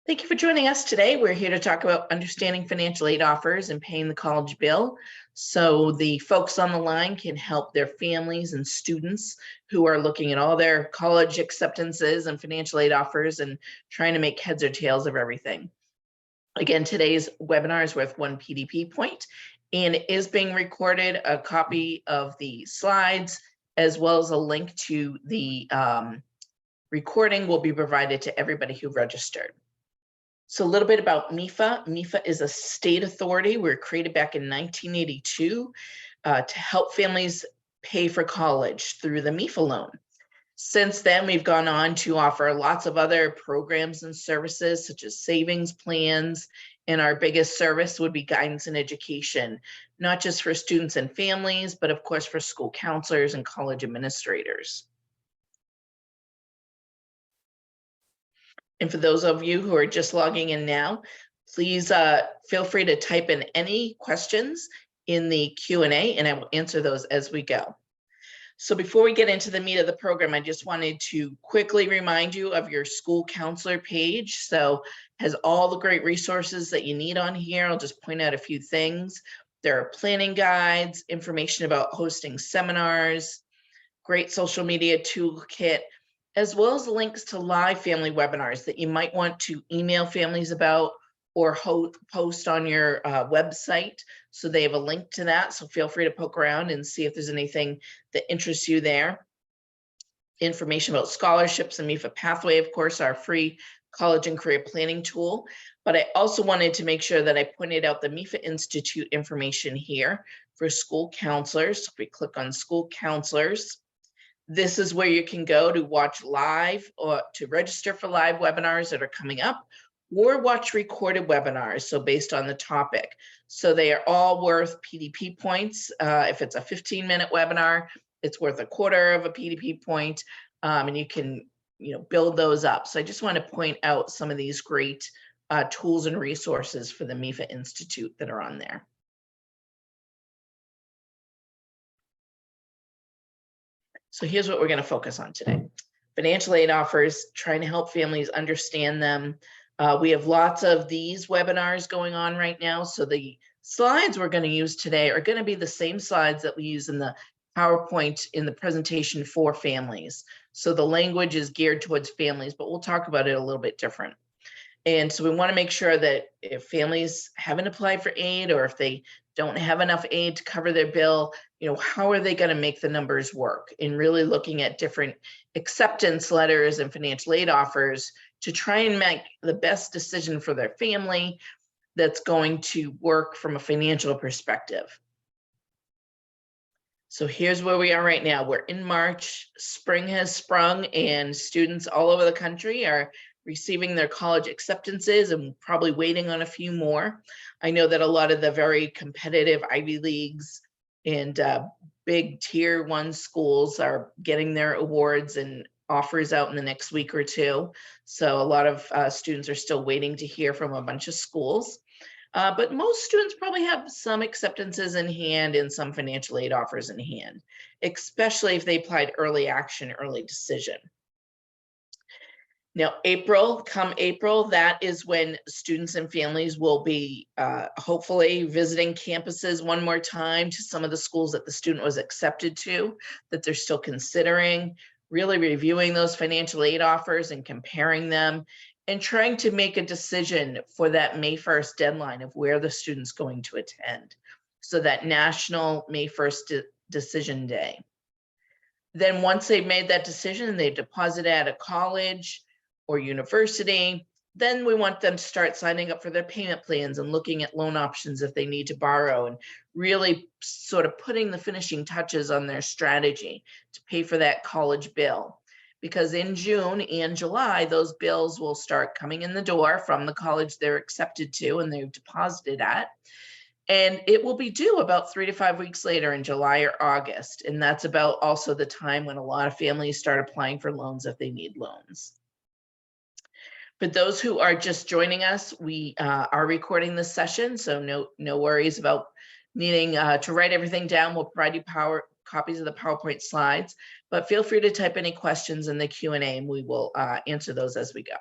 Thank you for joining us today. We're here to talk about understanding financial aid offers and paying the college bill. So the folks on the line can help their families and students who are looking at all their college acceptances and financial aid offers and trying to make heads or tails of everything. Again, today's webinar is worth 1 PDP point and it is being recorded. A copy of the slides as well as a link to the recording will be provided to everybody who registered. So a little bit about MEFA. MEFA is a state authority. We were created back in 1982 to help families pay for college through the MEFA loan. Since then, we've gone on to offer lots of other programs and services such as savings plans. And our biggest service would be guidance and education, not just for students and families, but of course for school counselors and college administrators. And for those of you who are just logging in now, please feel free to type in any questions in the Q&A and I will answer those as we go. So before we get into the meat of the program, I just wanted to quickly remind you of your school counselor page. So it has all the great resources that you need on here. I'll just point out a few things. There are planning guides, information about hosting seminars, great social media toolkit, as well as links to live family webinars that you might want to email families about or post on your website. So they have a link to that. So feel free to poke around and see if there's anything that interests you there. Information about scholarships and MEFA Pathway, of course, our free college and career planning tool. But I also wanted to make sure that I pointed out the MEFA Institute information here for school counselors. So if we click on school counselors, this is where you can go to watch live or to register for live webinars that are coming up or watch recorded webinars. So based on the topic. So they are all worth PDP points. If it's a 15-minute webinar, it's worth a quarter of a PDP point. And you can build those up. So I just want to point out some of these great tools and resources for the MEFA Institute that are on there. So here's what we're going to focus on today. Financial aid offers, trying to help families understand them. We have lots of these webinars going on right now. So the slides we're going to use today are going to be the same slides that we use in the PowerPoint in the presentation for families. So the language is geared towards families, but we'll talk about it a little bit different. And so we want to make sure that if families haven't applied for aid or if they don't have enough aid to cover their bill, how are they going to make the numbers work? And really looking at different acceptance letters and financial aid offers to try and make the best decision for their family that's going to work from a financial perspective. So here's where we are right now. We're in March, spring has sprung and students all over the country are receiving their college acceptances and probably waiting on a few more. I know that a lot of the very competitive Ivy Leagues and big tier 1 schools are getting their awards and offers out in the next week or two. So a lot of students are still waiting to hear from a bunch of schools. But most students probably have some acceptances in hand and some financial aid offers in hand, especially if they applied early action, early decision. Now, come April, that is when students and families will be hopefully visiting campuses one more time to some of the schools that the student was accepted to, that they're still considering, really reviewing those financial aid offers and comparing them and trying to make a decision for that May 1st deadline of where the student's going to attend. So that national May 1st decision day. Then once they've made that decision, they deposit at a college or university, then we want them to start signing up for their payment plans and looking at loan options if they need to borrow and really sort of putting the finishing touches on their strategy to pay for that college bill. Because in June and July, those bills will start coming in the door from the college they're accepted to and they've deposited at. And it will be due about 3 to 5 weeks later in July or August. And that's about also the time when a lot of families start applying for loans if they need loans. For those who are just joining us, we are recording this session, so no worries about needing to write everything down. We'll provide you copies of the PowerPoint slides, but feel free to type any questions in the Q&A and we will answer those as we go.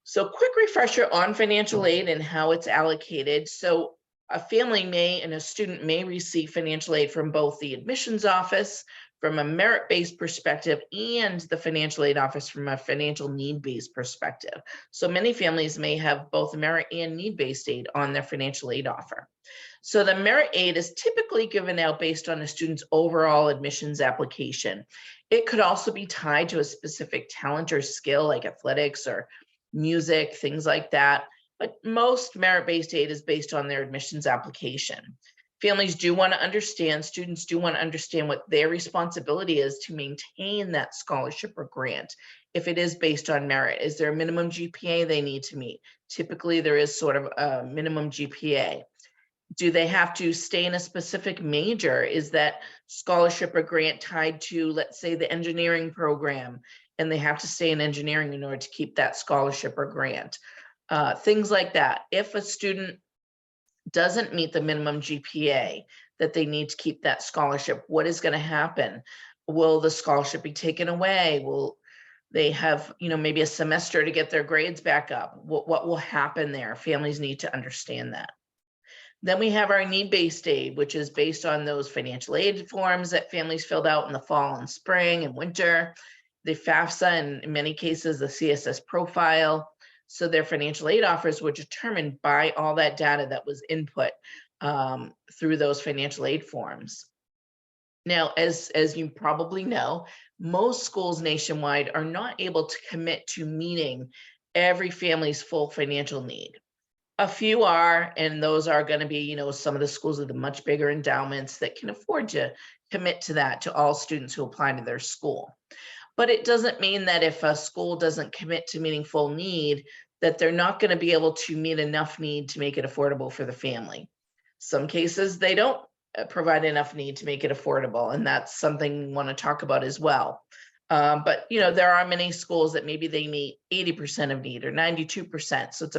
So quick refresher on financial aid and how it's allocated. So a family may and a student may receive financial aid from both the admissions office from a merit-based perspective and the financial aid office from a financial need-based perspective. So many families may have both merit and need-based aid on their financial aid offer. So the merit aid is typically given out based on a student's overall admissions application. It could also be tied to a specific talent or skill like athletics or music, things like that. But most merit-based aid is based on their admissions application. Families do want to understand, students do want to understand what their responsibility is to maintain that scholarship or grant. If it is based on merit, is there a minimum GPA they need to meet? Typically, there is sort of a minimum GPA. Do they have to stay in a specific major? Is that scholarship or grant tied to, let's say, the engineering program, and they have to stay in engineering in order to keep that scholarship or grant? Things like that. If a student doesn't meet the minimum GPA that they need to keep that scholarship, what is going to happen? Will the scholarship be taken away? Will they have, maybe a semester to get their grades back up? What will happen there? Families need to understand that. Then we have our need-based aid, which is based on those financial aid forms that families filled out in the fall and spring and winter, the FAFSA, and in many cases, the CSS profile. So their financial aid offers were determined by all that data that was input through those financial aid forms. Now, as you probably know, most schools nationwide are not able to commit to meeting every family's full financial need. A few are, and those are going to be, some of the schools with the much bigger endowments that can afford to commit to that to all students who apply to their school. But it doesn't mean that if a school doesn't commit to meeting full need, that they're not going to be able to meet enough need to make it affordable for the family. Some cases they don't provide enough need to make it affordable, and that's something we want to talk about as well. But there are many schools that maybe they meet 80% of need or 92%. So it's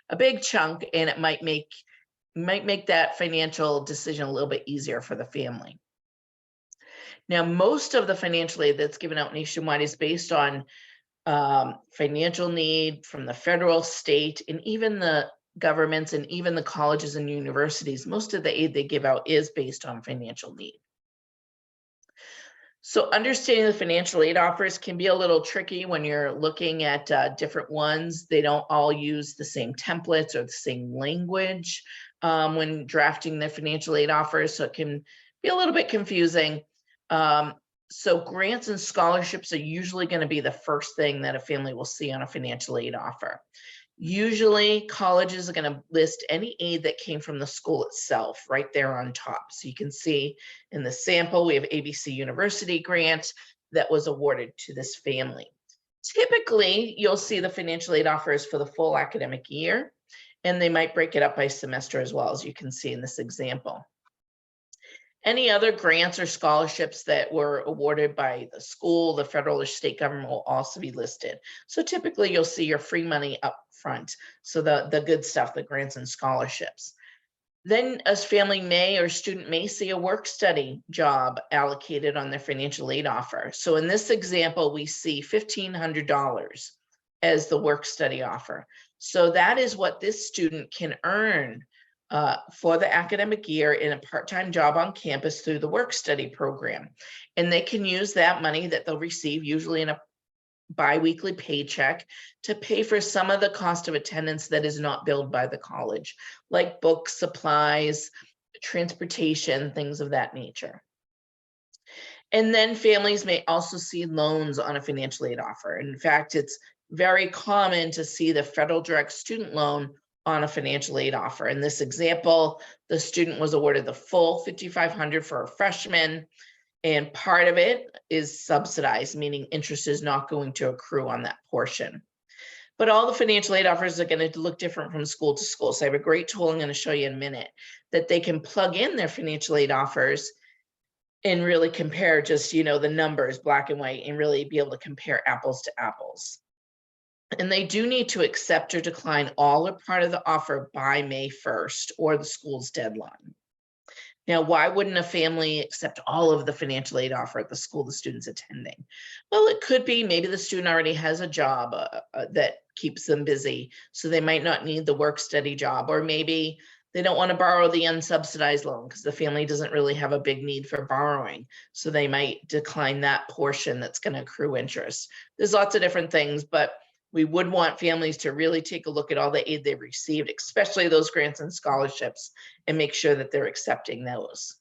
a big chunk, and it might make that financial decision a little bit easier for the family. Now, most of the financial aid that's given out nationwide is based on financial need from the federal, state, and even the governments and even the colleges and universities. Most of the aid they give out is based on financial need. So understanding the financial aid offers can be a little tricky when you're looking at different ones. They don't all use the same templates or the same language when drafting their financial aid offers, so it can be a little bit confusing. So grants and scholarships are usually going to be the first thing that a family will see on a financial aid offer. Usually colleges are going to list any aid that came from the school itself right there on top. So you can see in the sample, we have ABC University grant that was awarded to this family. Typically, you'll see the financial aid offers for the full academic year, and they might break it up by semester as well, as you can see in this example. Any other grants or scholarships that were awarded by the school, the federal or state government will also be listed. So typically you'll see your free money up front. So the good stuff, the grants and scholarships. Then a family may or student may see a work study job allocated on their financial aid offer. So in this example, we see $1,500 as the work study offer. So that is what this student can earn for the academic year in a part-time job on campus through the work study program. And they can use that money that they'll receive usually in a biweekly paycheck to pay for some of the cost of attendance that is not billed by the college, like books, supplies, transportation, things of that nature. And then families may also see loans on a financial aid offer. In fact, it's very common to see the federal direct student loan on a financial aid offer. In this example, the student was awarded the full $5,500 for a freshman, and part of it is subsidized, meaning interest is not going to accrue on that portion. But all the financial aid offers are going to look different from school to school. So I have a great tool I'm going to show you in a minute that they can plug in their financial aid offers and really compare just, the numbers, black and white, and really be able to compare apples to apples. And they do need to accept or decline all or part of the offer by May 1st or the school's deadline. Now, why wouldn't a family accept all of the financial aid offer at the school the student's attending? Well, it could be maybe the student already has a job that keeps them busy, so they might not need the work study job, or maybe they don't want to borrow the unsubsidized loan because the family doesn't really have a big need for borrowing, so they might decline that portion that's going to accrue interest. There's lots of different things, but we would want families to really take a look at all the aid they've received, especially those grants and scholarships, and make sure that they're accepting those.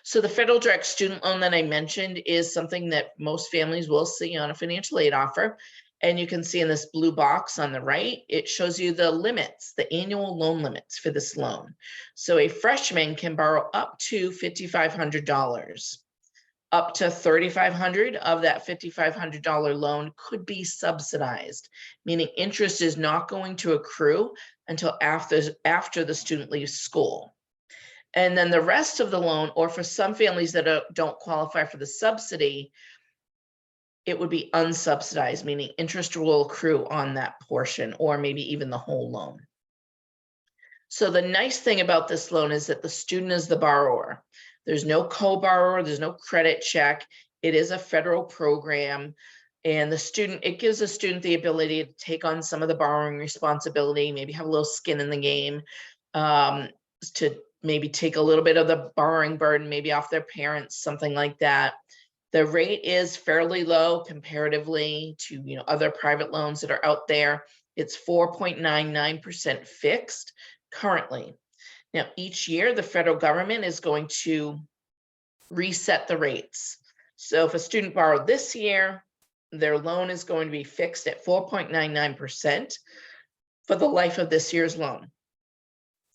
So the federal direct student loan that I mentioned is something that most families will see on a financial aid offer. And you can see in this blue box on the right, it shows you the limits, the annual loan limits for this loan. So a freshman can borrow up to $5,500. Up to $3,500 of that $5,500 loan could be subsidized, meaning interest is not going to accrue until after the student leaves school. And then the rest of the loan, or for some families that don't qualify for the subsidy, it would be unsubsidized, meaning interest will accrue on that portion, or maybe even the whole loan. So the nice thing about this loan is that the student is the borrower. There's no co-borrower, there's no credit check. It is a federal program, and it gives the student the ability to take on some of the borrowing responsibility, maybe have a little skin in the game, to maybe take a little bit of the borrowing burden, maybe off their parents, something like that. The rate is fairly low comparatively to other private loans that are out there. It's 4.99% fixed currently. Now, each year, the federal government is going to reset the rates. So if a student borrowed this year, their loan is going to be fixed at 4.99% for the life of this year's loan.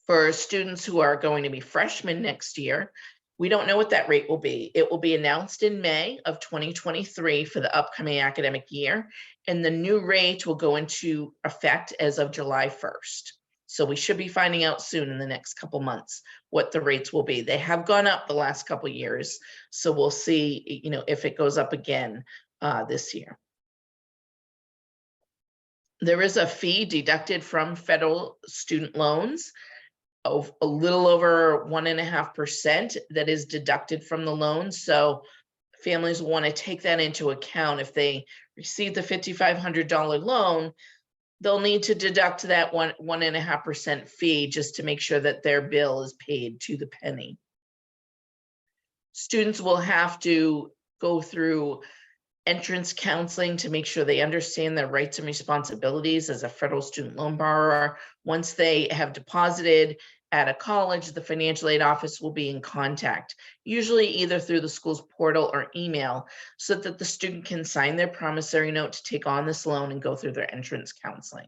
For students who are going to be freshmen next year, we don't know what that rate will be. It will be announced in May of 2023 for the upcoming academic year, and the new rate will go into effect as of July 1st. So we should be finding out soon in the next couple months what the rates will be. They have gone up the last couple years, so we'll see, if it goes up again this year. There is a fee deducted from federal student loans of a little over 1.5% that is deducted from the loan. So families want to take that into account. If they receive the $5,500 loan, they'll need to deduct that 1.5% fee just to make sure that their bill is paid to the penny. Students will have to go through entrance counseling to make sure they understand their rights and responsibilities as a federal student loan borrower. Once they have deposited at a college, the financial aid office will be in contact, usually either through the school's portal or email, so that the student can sign their promissory note to take on this loan and go through their entrance counseling.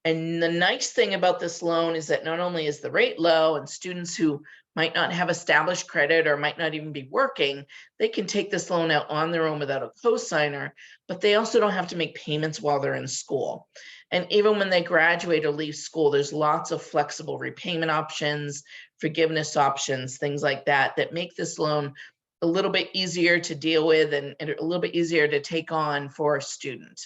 And the nice thing about this loan is that not only is the rate low, and students who might not have established credit or might not even be working, they can take this loan out on their own without a co-signer, but they also don't have to make payments while they're in school. And even when they graduate or leave school, there's lots of flexible repayment options, forgiveness options, things like that, that make this loan a little bit easier to deal with and a little bit easier to take on for a student.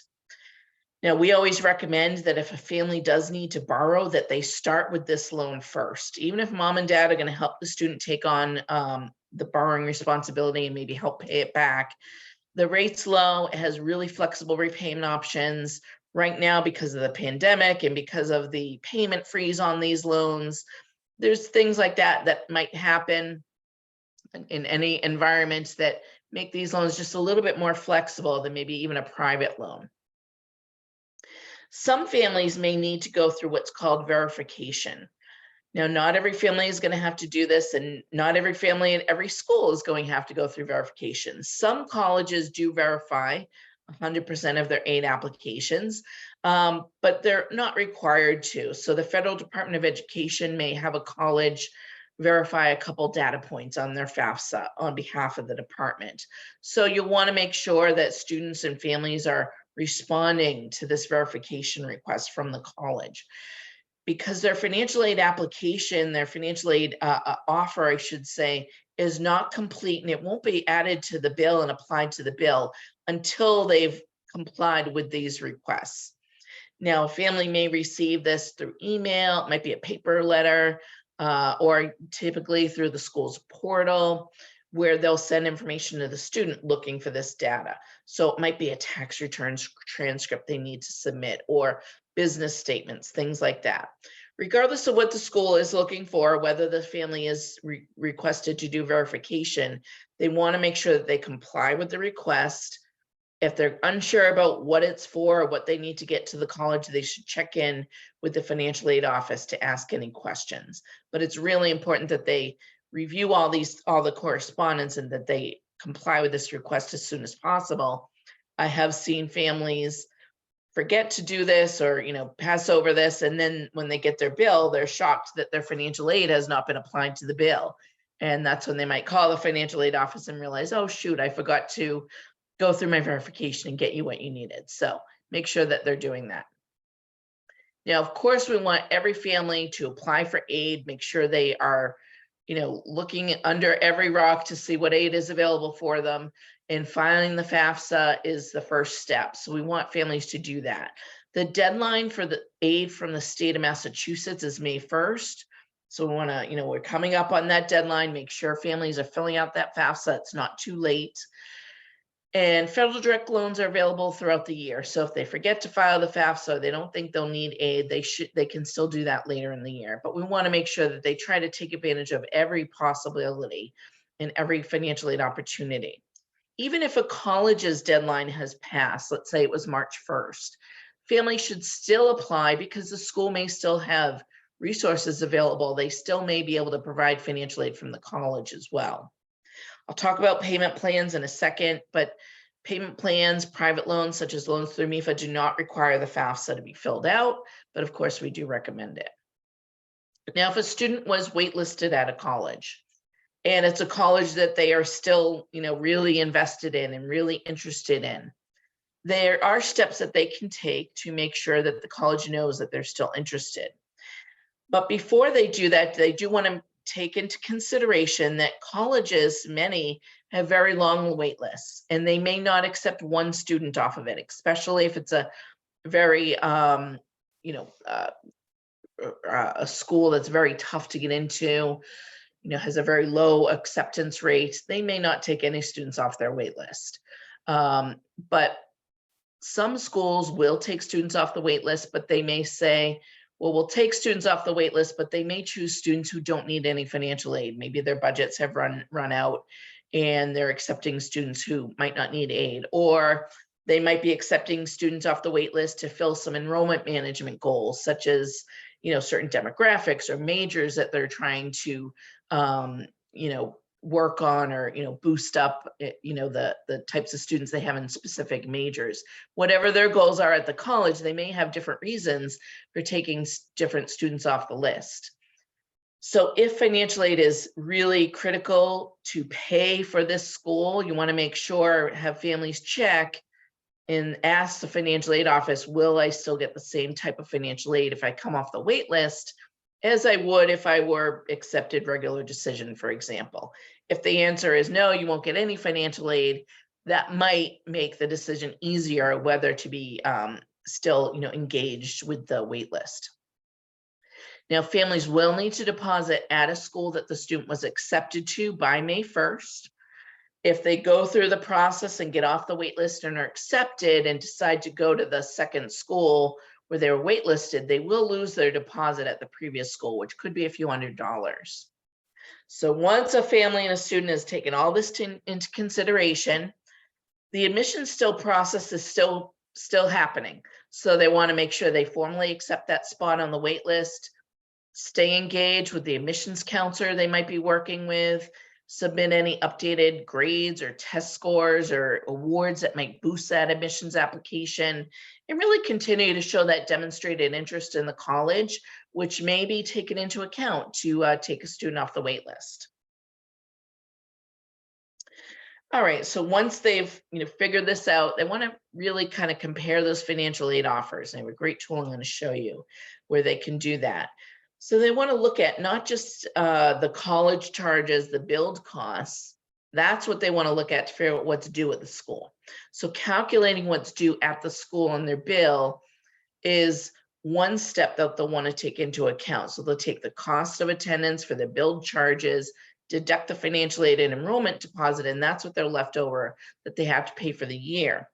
Now, we always recommend that if a family does need to borrow, that they start with this loan first. Even if mom and dad are going to help the student take on the borrowing responsibility and maybe help pay it back, the rate's low. It has really flexible repayment options. Right now, because of the pandemic and because of the payment freeze on these loans, there's things like that might happen in any environment that make these loans just a little bit more flexible than maybe even a private loan. Some families may need to go through what's called verification. Now, not every family is going to have to do this, and not every family at every school is going to have to go through verification. Some colleges do verify 100% of their aid applications, but they're not required to. So the Federal Department of Education may have a college verify a couple data points on their FAFSA on behalf of the department. So you'll want to make sure that students and families are responding to this verification request from the college, because their financial aid application, their financial aid offer, I should say, is not complete, and it won't be added to the bill and applied to the bill until they've complied with these requests. Now, a family may receive this through email, it might be a paper letter, or typically through the school's portal, where they'll send information to the student looking for this data. So it might be a tax return transcript they need to submit, or business statements, things like that. Regardless of what the school is looking for, whether the family is requested to do verification, they want to make sure that they comply with the request. If they're unsure about what it's for or what they need to get to the college, they should check in with the financial aid office to ask any questions. But it's really important that they review all the correspondence and that they comply with this request as soon as possible. I have seen families forget to do this, or pass over this, and then when they get their bill, they're shocked that their financial aid has not been applied to the bill. And that's when they might call the financial aid office and realize, oh shoot, I forgot to go through my verification and get you what you needed. So make sure that they're doing that. Now, of course, we want every family to apply for aid, make sure they are looking under every rock to see what aid is available for them, and filing the FAFSA is the first step. So we want families to do that. The deadline for the aid from the state of Massachusetts is May 1st. So we want to, we're coming up on that deadline, make sure families are filling out that FAFSA. It's not too late. And federal direct loans are available throughout the year. So if they forget to file the FAFSA, they don't think they'll need aid, they can still do that later in the year. But we want to make sure that they try to take advantage of every possibility and every financial aid opportunity. Even if a college's deadline has passed, let's say it was March 1st, families should still apply because the school may still have resources available. They still may be able to provide financial aid from the college as well. I'll talk about payment plans in a second, but payment plans, private loans, such as loans through MEFA, do not require the FAFSA to be filled out, but of course we do recommend it. Now, if a student was waitlisted at a college, and it's a college that they are still, really invested in and really interested in, there are steps that they can take to make sure that the college knows that they're still interested. But before they do that, they do want to take into consideration that colleges, many have very long wait lists, and they may not accept one student off of it, especially if it's a very, a school that's very tough to get into, has a very low acceptance rate. They may not take any students off their wait list. But some schools will take students off the wait list, but they may say, well, we'll take students off the wait list, but they may choose students who don't need any financial aid. Maybe their budgets have run out and they're accepting students who might not need aid, or they might be accepting students off the wait list to fill some enrollment management goals, such as, certain demographics or majors that they're trying to, work on, or boost up the types of students they have in specific majors. Whatever their goals are at the college, they may have different reasons for taking different students off the list. So if financial aid is really critical to pay for this school, you want to make sure, have families check and ask the financial aid office, will I still get the same type of financial aid if I come off the wait list as I would if I were accepted regular decision, for example? If the answer is no, you won't get any financial aid, that might make the decision easier whether to be still engaged with the wait list. Now, families will need to deposit at a school that the student was accepted to by May 1st. If they go through the process and get off the wait list and are accepted and decide to go to the second school where they were waitlisted, they will lose their deposit at the previous school, which could be a few $100s. So once a family and a student has taken all this into consideration, the admissions process is still happening. So they want to make sure they formally accept that spot on the wait list, stay engaged with the admissions counselor they might be working with, submit any updated grades or test scores or awards that might boost that admissions application, and really continue to show that demonstrated interest in the college, which may be taken into account to take a student off the wait list. All right, so once they've figured this out, they want to really kind of compare those financial aid offers. And I have a great tool I'm going to show you where they can do that. So they want to look at not just the college charges, the build costs. That's what they want to look at to figure out what's due at the school. So calculating what's due at the school on their bill is one step that they'll want to take into account. So they'll take the cost of attendance for the billed charges, deduct the financial aid and enrollment deposit, and that's what they're left over that they have to pay for the year.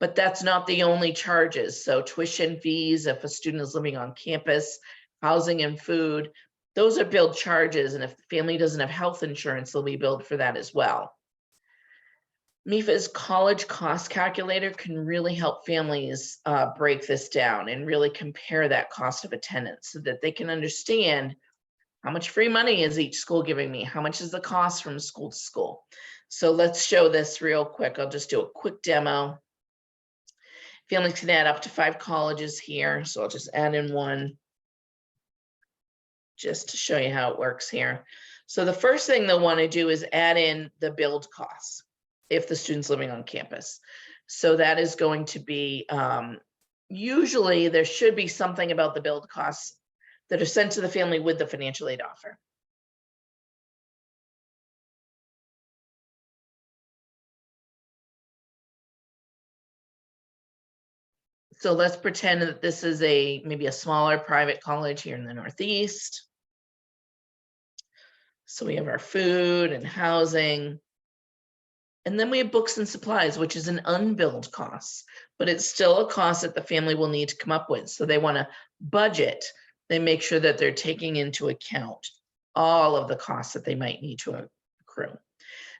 But that's not the only charges. So tuition fees, if a student is living on campus, housing and food, those are billed charges. And if the family doesn't have health insurance, they'll be billed for that as well. MEFA's college cost calculator can really help families break this down and really compare that cost of attendance so that they can understand how much free money is each school giving me? How much is the cost from school to school? So let's show this real quick. I'll just do a quick demo. Families can add up to 5 colleges here. So I'll just add in one just to show you how it works here. So the first thing they'll want to do is add in the billed costs if the student's living on campus. So that is going to be, usually there should be something about the billed costs that are sent to the family with the financial aid offer. So let's pretend that this is maybe a smaller private college here in the Northeast. So we have our food and housing. And then we have books and supplies, which is an unbilled cost, but it's still a cost that the family will need to come up with. So they want to budget. They make sure that they're taking into account all of the costs that they might need to accrue.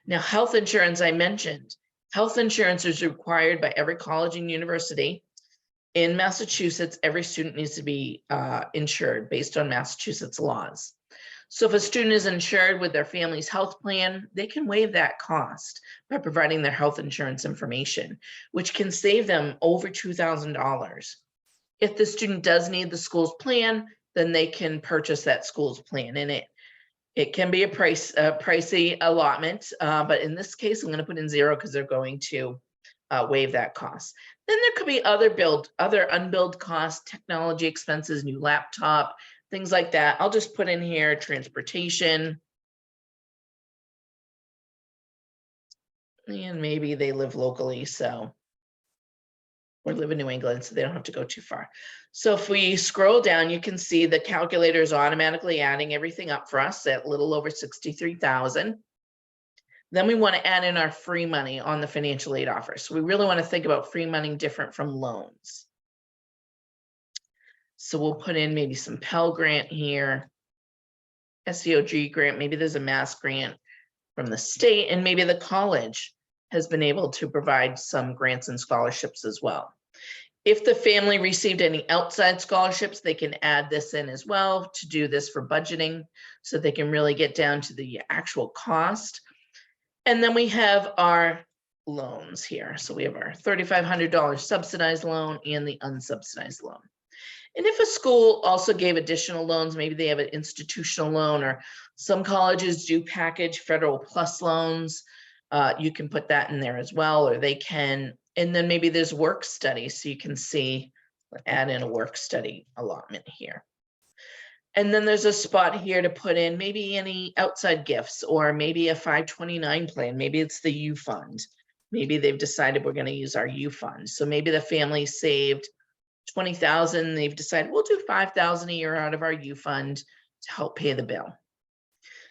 Now, health insurance, I mentioned, health insurance is required by every college and university. In Massachusetts, every student needs to be insured based on Massachusetts laws. So if a student is insured with their family's health plan, they can waive that cost by providing their health insurance information, which can save them over $2,000. If the student does need the school's plan, then they can purchase that school's plan. And it can be a pricey allotment, but in this case, I'm going to put in 0 because they're going to waive that cost. Then there could be other unbilled costs, technology expenses, new laptop, things like that. I'll just put in here transportation. And maybe they live locally, so, or live in New England, so they don't have to go too far. So if we scroll down, you can see the calculator is automatically adding everything up for us at a little over 63,000. Then we want to add in our free money on the financial aid offer. So we really want to think about free money different from loans. So we'll put in maybe some Pell Grant here, SEOG grant, maybe there's a Mass grant from the state, and maybe the college has been able to provide some grants and scholarships as well. If the family received any outside scholarships, they can add this in as well to do this for budgeting so they can really get down to the actual cost. And then we have our loans here. So we have our $3,500 subsidized loan and the unsubsidized loan. And if a school also gave additional loans, maybe they have an institutional loan, or some colleges do package federal plus loans, you can put that in there as well, or they can. And then maybe there's work study. So you can see, add in a work study allotment here. And then there's a spot here to put in maybe any outside gifts, or maybe a 529 plan. Maybe it's the U fund. Maybe they've decided we're going to use our U fund. So maybe the family saved 20,000. They've decided we'll do 5,000 a year out of our U fund to help pay the bill.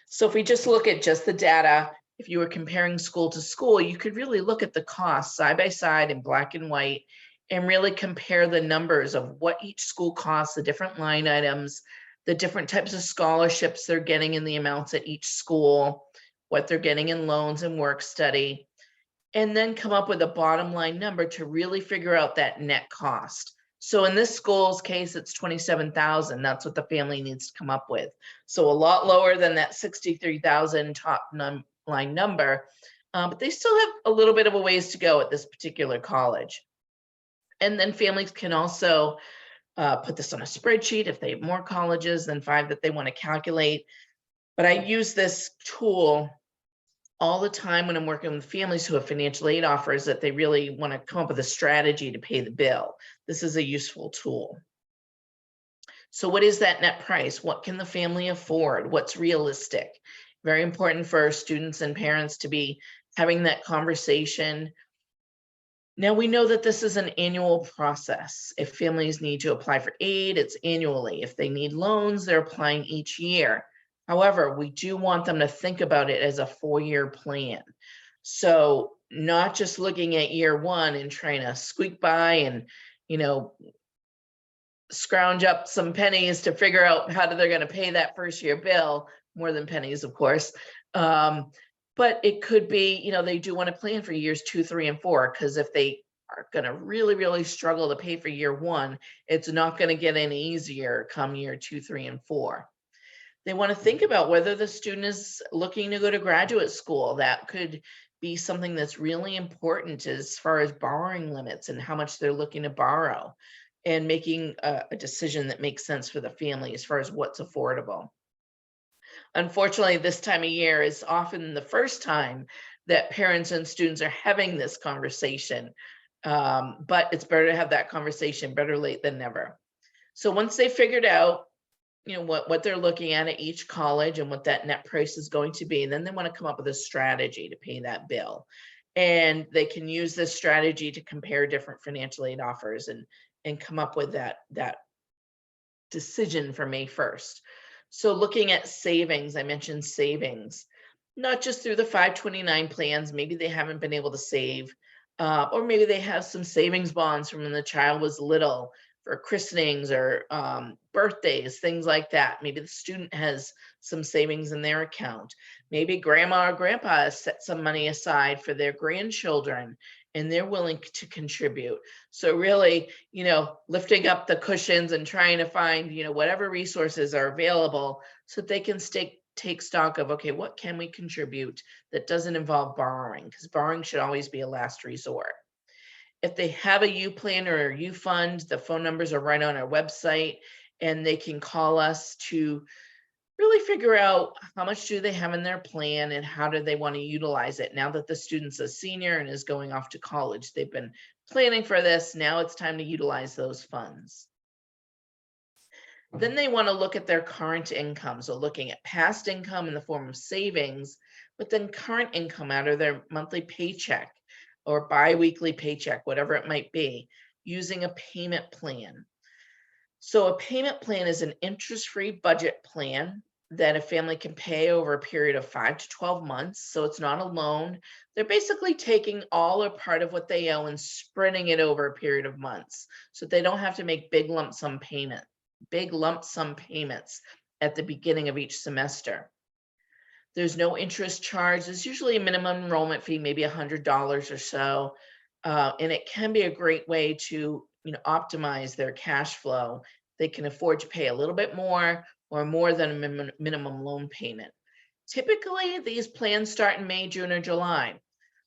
So if we just look at just the data, if you were comparing school to school, you could really look at the costs side by side in black and white and really compare the numbers of what each school costs, the different line items, the different types of scholarships they're getting in the amounts at each school, what they're getting in loans and work study, and then come up with a bottom line number to really figure out that net cost. So in this school's case, it's 27,000. That's what the family needs to come up with. So a lot lower than that 63,000 top line number, but they still have a little bit of a ways to go at this particular college. And then families can also put this on a spreadsheet if they have more colleges than 5 that they want to calculate. But I use this tool all the time when I'm working with families who have financial aid offers that they really want to come up with a strategy to pay the bill. This is a useful tool. So what is that net price? What can the family afford? What's realistic? Very important for students and parents to be having that conversation. Now we know that this is an annual process. If families need to apply for aid, it's annually. If they need loans, they're applying each year. However, we do want them to think about it as a 4-year plan. So not just looking at year one and trying to squeak by and, you know, scrounge up some pennies to figure out how they're going to pay that first year bill, more than pennies, of course. But it could be, they do want to plan for years 2, 3, and 4, because if they are going to really, really struggle to pay for year one, it's not going to get any easier come year 2, 3, and 4. They want to think about whether the student is looking to go to graduate school. That could be something that's really important as far as borrowing limits and how much they're looking to borrow, and making a decision that makes sense for the family as far as what's affordable. Unfortunately, this time of year is often the first time that parents and students are having this conversation. But it's better to have that conversation, better late than never. So once they figured out, what they're looking at each college and what that net price is going to be, and then they want to come up with a strategy to pay that bill. And they can use this strategy to compare different financial aid offers and come up with that decision for May 1st. So looking at savings, I mentioned savings, not just through the 529 plans. Maybe they haven't been able to save, or maybe they have some savings bonds from when the child was little for christenings or birthdays, things like that. Maybe the student has some savings in their account. Maybe grandma or grandpa has set some money aside for their grandchildren and they're willing to contribute. So really, lifting up the cushions and trying to find, whatever resources are available so that they can take stock of, okay, what can we contribute that doesn't involve borrowing? Because borrowing should always be a last resort. If they have a U plan or a U fund, the phone numbers are right on our website, and they can call us to really figure out how much do they have in their plan and how do they want to utilize it. Now that the student's a senior and is going off to college, they've been planning for this. Now it's time to utilize those funds. Then they want to look at their current income. So looking at past income in the form of savings, but then current income out of their monthly paycheck or biweekly paycheck, whatever it might be, using a payment plan. So a payment plan is an interest-free budget plan that a family can pay over a period of 5 to 12 months. So it's not a loan. They're basically taking all or part of what they owe and spreading it over a period of months, so they don't have to make big lump sum payments at the beginning of each semester. There's no interest charge. There's usually a minimum enrollment fee, maybe $100 or so. And it can be a great way to, optimize their cash flow. They can afford to pay a little bit more or more than a minimum loan payment. Typically, these plans start in May, June, or July.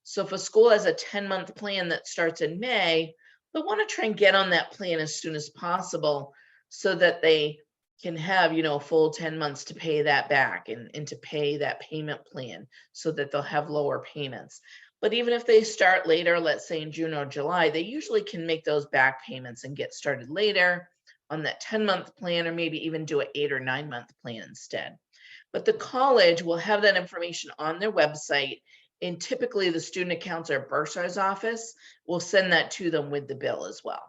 So if a school has a 10-month plan that starts in May, they'll want to try and get on that plan as soon as possible so that they can have, a full 10 months to pay that back and to pay that payment plan so that they'll have lower payments. But even if they start later, let's say in June or July, they usually can make those back payments and get started later on that 10-month plan, or maybe even do an 8 or 9-month plan instead. But the college will have that information on their website, and typically the student accounts or bursar's office will send that to them with the bill as well.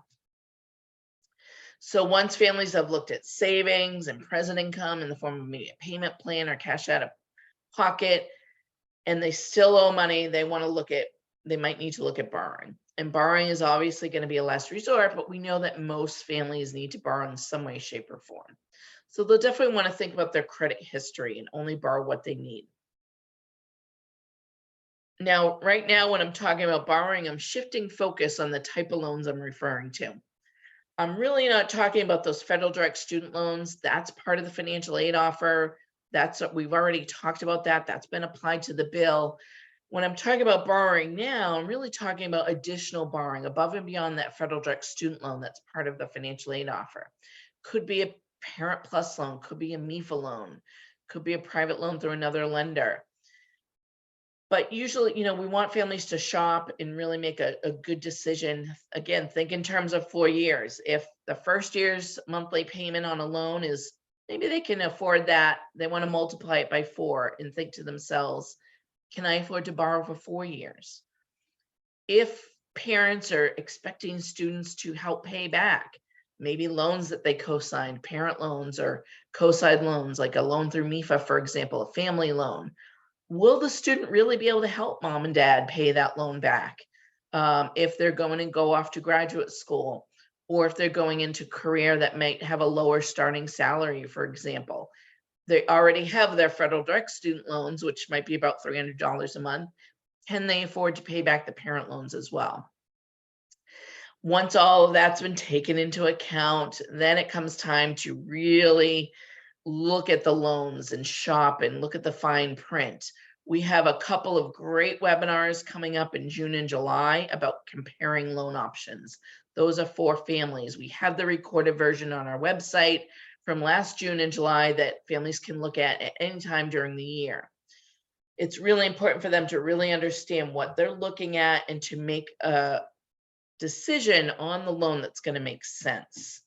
So once families have looked at savings and present income in the form of maybe a payment plan or cash out of pocket, and they still owe money, they might need to look at borrowing. And borrowing is obviously going to be a last resort, but we know that most families need to borrow in some way, shape, or form. So they'll definitely want to think about their credit history and only borrow what they need. Now, right now, when I'm talking about borrowing, I'm shifting focus on the type of loans I'm referring to. I'm really not talking about those federal direct student loans. That's part of the financial aid offer. That's what we've already talked about. That's been applied to the bill. When I'm talking about borrowing now, I'm really talking about additional borrowing above and beyond that federal direct student loan that's part of the financial aid offer. Could be a Parent Plus loan, could be a MEFA loan, could be a private loan through another lender. But usually, we want families to shop and really make a good decision. Again, think in terms of 4 years. If the first year's monthly payment on a loan is, maybe they can afford that, they want to multiply it by 4 and think to themselves, can I afford to borrow for 4 years? If parents are expecting students to help pay back, maybe loans that they co-signed, parent loans or co-signed loans, like a loan through MEFA, for example, a family loan. Will the student really be able to help mom and dad pay that loan back if they're going to go off to graduate school, or if they're going into career that might have a lower starting salary, for example? They already have their federal direct student loans, which might be about $300 a month. Can they afford to pay back the parent loans as well? Once all of that's been taken into account, then it comes time to really look at the loans and shop and look at the fine print. We have a couple of great webinars coming up in June and July about comparing loan options. Those are for families. We have the recorded version on our website from last June and July that families can look at any time during the year. It's really important for them to really understand what they're looking at and to make a decision on the loan that's going to make sense.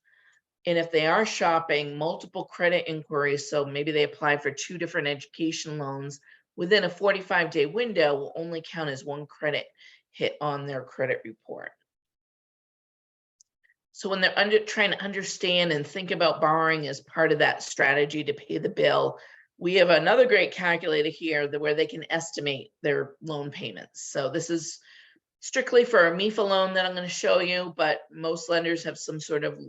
And if they are shopping, multiple credit inquiries, so maybe they apply for 2 different education loans within a 45-day window, will only count as 1 credit hit on their credit report. So when they're trying to understand and think about borrowing as part of that strategy to pay the bill, we have another great calculator here where they can estimate their loan payments. So this is strictly for a MEFA loan that I'm going to show you, but most lenders have some sort of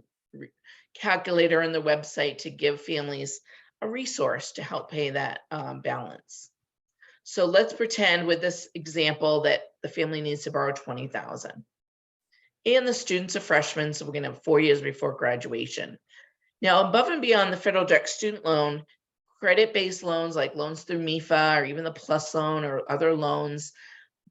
calculator on the website to give families a resource to help pay that balance. So let's pretend with this example that the family needs to borrow $20,000. And the student's a freshman, so we're going to have 4 years before graduation. Now, above and beyond the federal direct student loan, credit-based loans like loans through MEFA or even the PLUS loan or other loans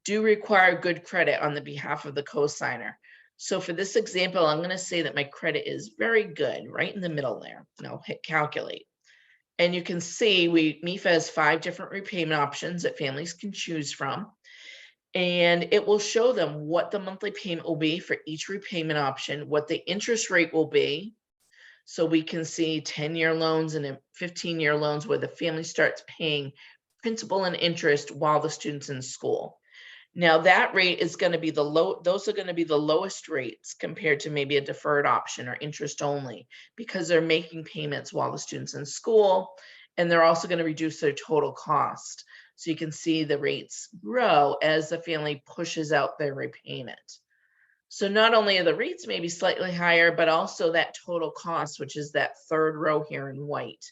do require good credit on the behalf of the cosigner. So for this example, I'm going to say that my credit is very good, right in the middle there. And I'll hit calculate. And you can see MEFA has 5 different repayment options that families can choose from. And it will show them what the monthly payment will be for each repayment option, what the interest rate will be. So we can see 10-year loans and 15-year loans where the family starts paying principal and interest while the student's in school. Now that rate is going to be those are going to be the lowest rates compared to maybe a deferred option or interest only, because they're making payments while the student's in school, and they're also going to reduce their total cost. So you can see the rates grow as the family pushes out their repayment. So not only are the rates maybe slightly higher, but also that total cost, which is that third row here in white.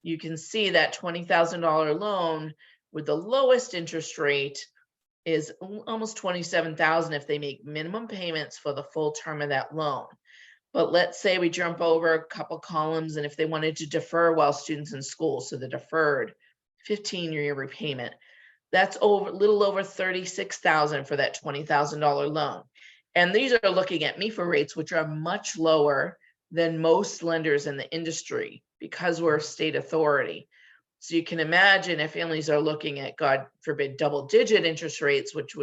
You can see that $20,000 loan with the lowest interest rate is almost $27,000 if they make minimum payments for the full term of that loan. But let's say we jump over a couple columns, and if they wanted to defer while students in school, so the deferred 15-year repayment, that's a little over $36,000 for that $20,000 loan. And these are looking at MEFA rates, which are much lower than most lenders in the industry because we're a state authority. So you can imagine if families are looking at, God forbid, double-digit interest rates, which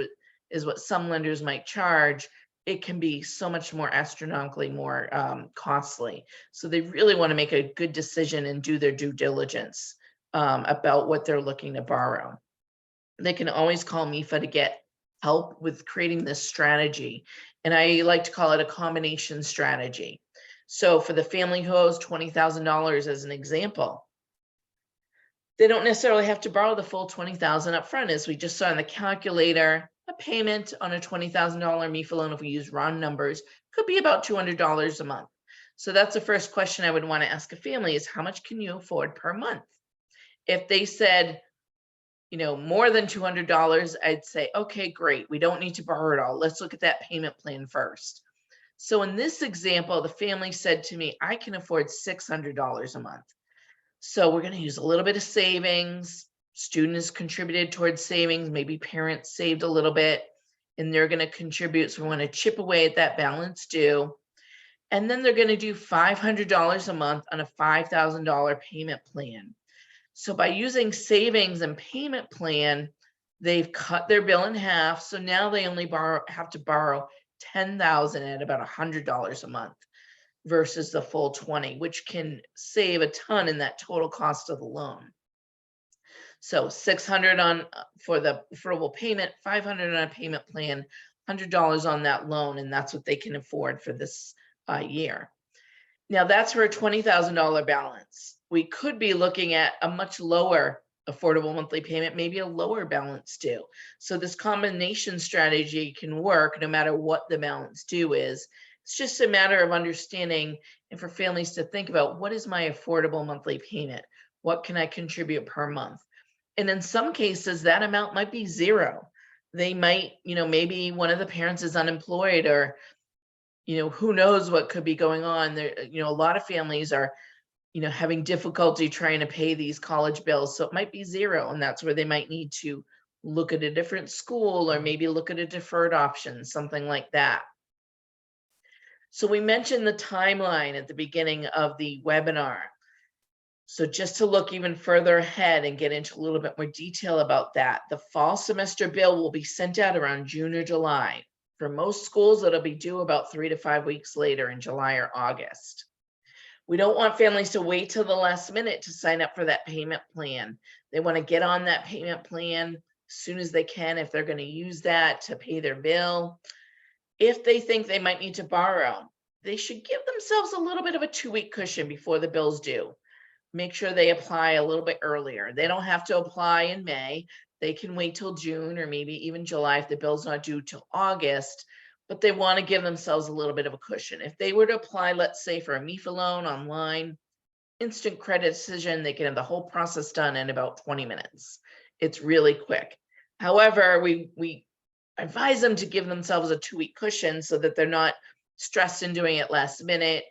is what some lenders might charge, it can be so much more astronomically more costly. So they really want to make a good decision and do their due diligence about what they're looking to borrow. They can always call MEFA to get help with creating this strategy. And I like to call it a combination strategy. So for the family who owes $20,000 as an example, they don't necessarily have to borrow the full $20,000 up front. As we just saw in the calculator, a payment on a $20,000 MEFA loan, if we use round numbers, could be about $200 a month. So that's the first question I would want to ask a family is, how much can you afford per month? If they said, more than $200, I'd say, okay, great. We don't need to borrow it all. Let's look at that payment plan first. So in this example, the family said to me, I can afford $600 a month. So we're going to use a little bit of savings. Student has contributed towards savings. Maybe parents saved a little bit and they're going to contribute. So we want to chip away at that balance due. And then they're going to do $500 a month on a $5,000 payment plan. So by using savings and payment plan, they've cut their bill in half. So now they only have to borrow $10,000 at about $100 a month versus the full 20, which can save a ton in that total cost of the loan. So $600 for the affordable payment, $500 on a payment plan, $100 on that loan, and that's what they can afford for this year. Now that's for a $20,000 balance. We could be looking at a much lower affordable monthly payment, maybe a lower balance due. So this combination strategy can work no matter what the balance due is. It's just a matter of understanding and for families to think about, what is my affordable monthly payment? What can I contribute per month? And in some cases, that amount might be zero. They might, maybe one of the parents is unemployed, or who knows what could be going on there. A lot of families are having difficulty trying to pay these college bills, so it might be zero, and that's where they might need to look at a different school or maybe look at a deferred option, something like that. So we mentioned the timeline at the beginning of the webinar. So just to look even further ahead and get into a little bit more detail about that, the fall semester bill will be sent out around June or July. For most schools, it'll be due about 3 to 5 weeks later in July or August. We don't want families to wait till the last minute to sign up for that payment plan. They want to get on that payment plan as soon as they can if they're going to use that to pay their bill. If they think they might need to borrow, they should give themselves a little bit of a 2-week cushion before the bill's due. Make sure they apply a little bit earlier. They don't have to apply in May. They can wait till June or maybe even July if the bill's not due till August, but they want to give themselves a little bit of a cushion. If they were to apply, let's say for a MEFA loan online, instant credit decision, they can have the whole process done in about 20 minutes. It's really quick. However, we advise them to give themselves a 2-week cushion so that they're not stressed in doing it last minute.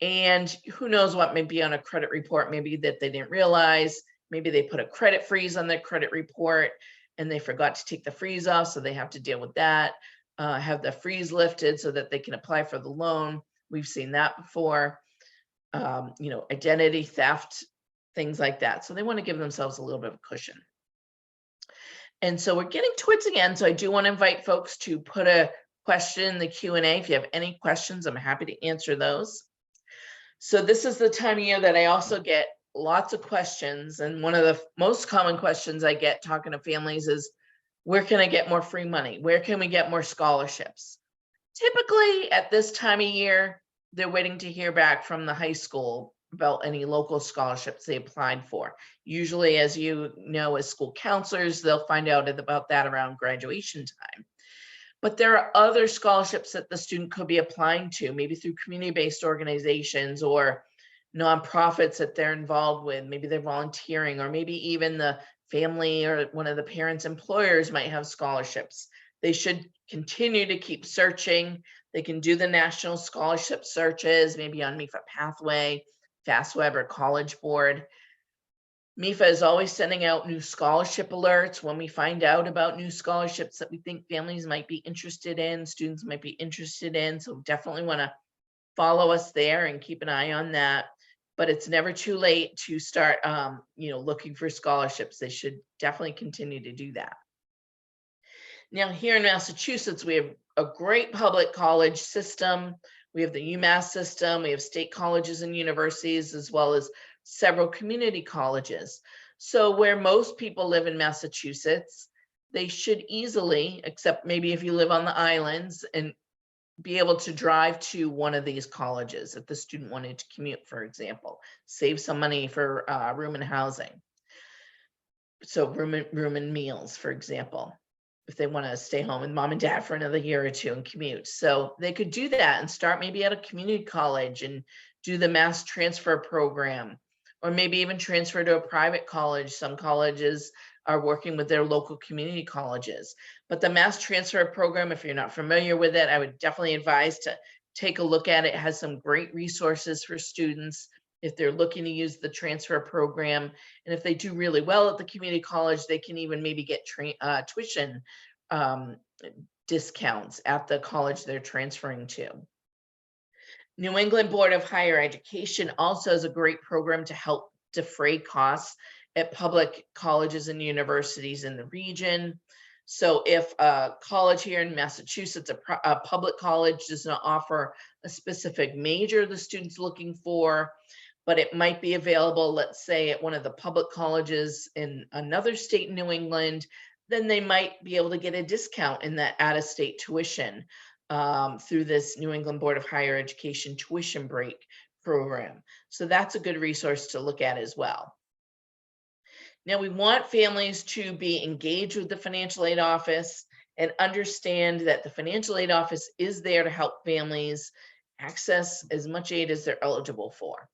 And who knows what may be on a credit report, maybe that they didn't realize. Maybe they put a credit freeze on their credit report and they forgot to take the freeze off, so they have to deal with that. Have the freeze lifted so that they can apply for the loan. We've seen that before. Identity theft, things like that. So they want to give themselves a little bit of a cushion. And so we're getting towards the end. So I do want to invite folks to put a question in the Q&A. If you have any questions, I'm happy to answer those. So this is the time of year that I also get lots of questions. And one of the most common questions I get talking to families is, where can I get more free money? Where can we get more scholarships? Typically at this time of year, they're waiting to hear back from the high school about any local scholarships they applied for. Usually, as you know, as school counselors, they'll find out about that around graduation time. But there are other scholarships that the student could be applying to, maybe through community-based organizations or nonprofits that they're involved with. Maybe they're volunteering, or maybe even the family or one of the parents' employers might have scholarships. They should continue to keep searching. They can do the national scholarship searches, maybe on MEFA Pathway, FastWeb, or College Board. MEFA is always sending out new scholarship alerts when we find out about new scholarships that we think families might be interested in, students might be interested in. So definitely want to follow us there and keep an eye on that. But it's never too late to start, looking for scholarships. They should definitely continue to do that. Now, here in Massachusetts, we have a great public college system. We have the UMass system. We have state colleges and universities, as well as several community colleges. So where most people live in Massachusetts, they should easily, except maybe if you live on the islands, and be able to drive to one of these colleges if the student wanted to commute, for example, save some money for room and housing. So room and meals, for example, if they want to stay home with mom and dad for another year or two and commute. So they could do that and start maybe at a community college and do the mass transfer program, or maybe even transfer to a private college. Some colleges are working with their local community colleges. But the mass transfer program, if you're not familiar with it, I would definitely advise to take a look at it. It has some great resources for students if they're looking to use the transfer program. And if they do really well at the community college, they can even maybe get tuition discounts at the college they're transferring to. New England Board of Higher Education also has a great program to help defray costs at public colleges and universities in the region. So if a college here in Massachusetts, a public college, does not offer a specific major the student's looking for, but it might be available, let's say, at one of the public colleges in another state in New England, then they might be able to get a discount in that out-of-state tuition through this New England Board of Higher Education tuition break program. So that's a good resource to look at as well. Now, we want families to be engaged with the financial aid office and understand that the financial aid office is there to help families access as much aid as they're eligible for.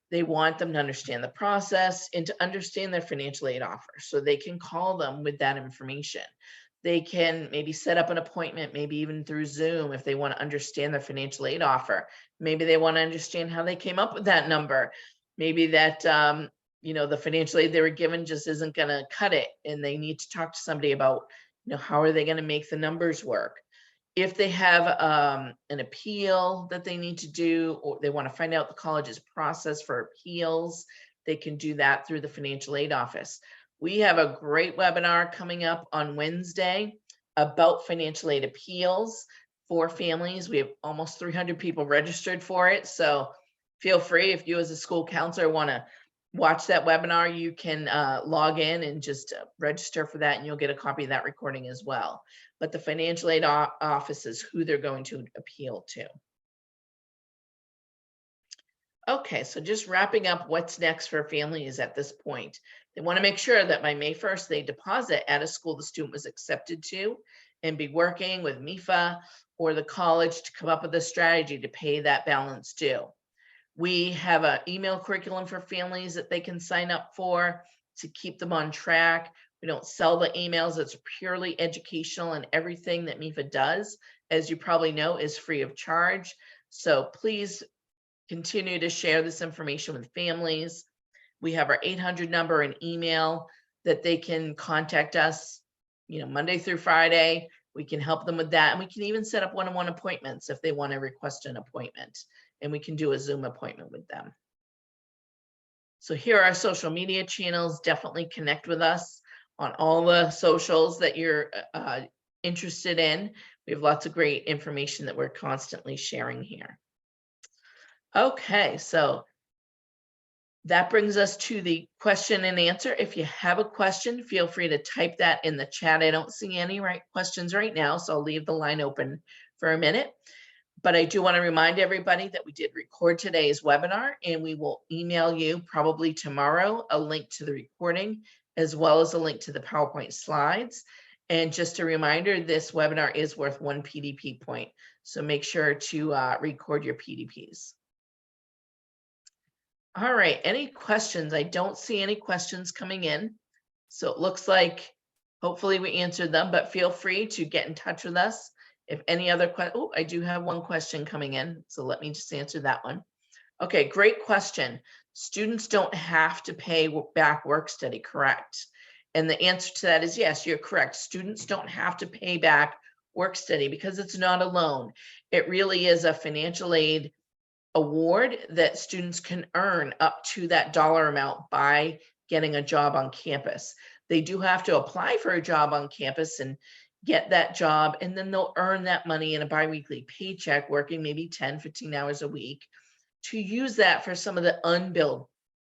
They want them to understand the process and to understand their financial aid offer so they can call them with that information. They can maybe set up an appointment, maybe even through Zoom if they want to understand their financial aid offer. Maybe they want to understand how they came up with that number. Maybe that the financial aid they were given just isn't going to cut it, and they need to talk to somebody about, how are they going to make the numbers work. If they have an appeal that they need to do, or they want to find out the college's process for appeals, they can do that through the financial aid office. We have a great webinar coming up on Wednesday about financial aid appeals for families. We have almost 300 people registered for it. So feel free, if you as a school counselor want to watch that webinar, you can log in and just register for that, and you'll get a copy of that recording as well. But the financial aid office is who they're going to appeal to. Okay, so just wrapping up what's next for families at this point. They want to make sure that by May 1st, they deposit at a school the student was accepted to and be working with MEFA or the college to come up with a strategy to pay that balance due. We have an email curriculum for families that they can sign up for to keep them on track. We don't sell the emails. It's purely educational, and everything that MEFA does, as you probably know, is free of charge. So please continue to share this information with families. We have our 800 number and email that they can contact us, Monday through Friday. We can help them with that. And we can even set up one-on-one appointments if they want to request an appointment, and we can do a Zoom appointment with them. So here are our social media channels. Definitely connect with us on all the socials that you're interested in. We have lots of great information that we're constantly sharing here. Okay, so that brings us to the question and answer. If you have a question, feel free to type that in the chat. I don't see any questions right now, so I'll leave the line open for a minute. But I do want to remind everybody that we did record today's webinar, and we will email you probably tomorrow a link to the recording, as well as a link to the PowerPoint slides. And just a reminder, this webinar is worth 1 PDP point. So make sure to record your PDPs. All right, any questions? I don't see any questions coming in. So it looks like hopefully we answered them, but feel free to get in touch with us. If any other questions, oh, I do have one question coming in. So let me just answer that one. Okay, great question. Students don't have to pay back work study, correct? And the answer to that is yes, you're correct. Students don't have to pay back work study because it's not a loan. It really is a financial aid award that students can earn up to that dollar amount by getting a job on campus. They do have to apply for a job on campus and get that job, and then they'll earn that money in a biweekly paycheck, working maybe 10, 15 hours a week, to use that for some of the unbilled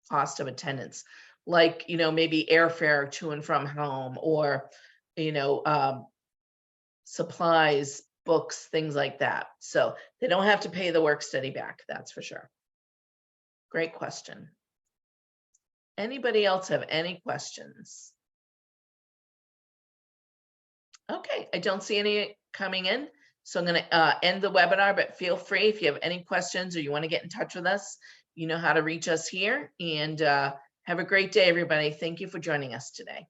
cost of attendance, like, maybe airfare to and from home, or, supplies, books, things like that. So they don't have to pay the work study back, that's for sure. Great question. Anybody else have any questions? Okay, I don't see any coming in. So I'm going to end the webinar, but feel free if you have any questions or you want to get in touch with us, you know how to reach us here. And have a great day, everybody. Thank you for joining us today.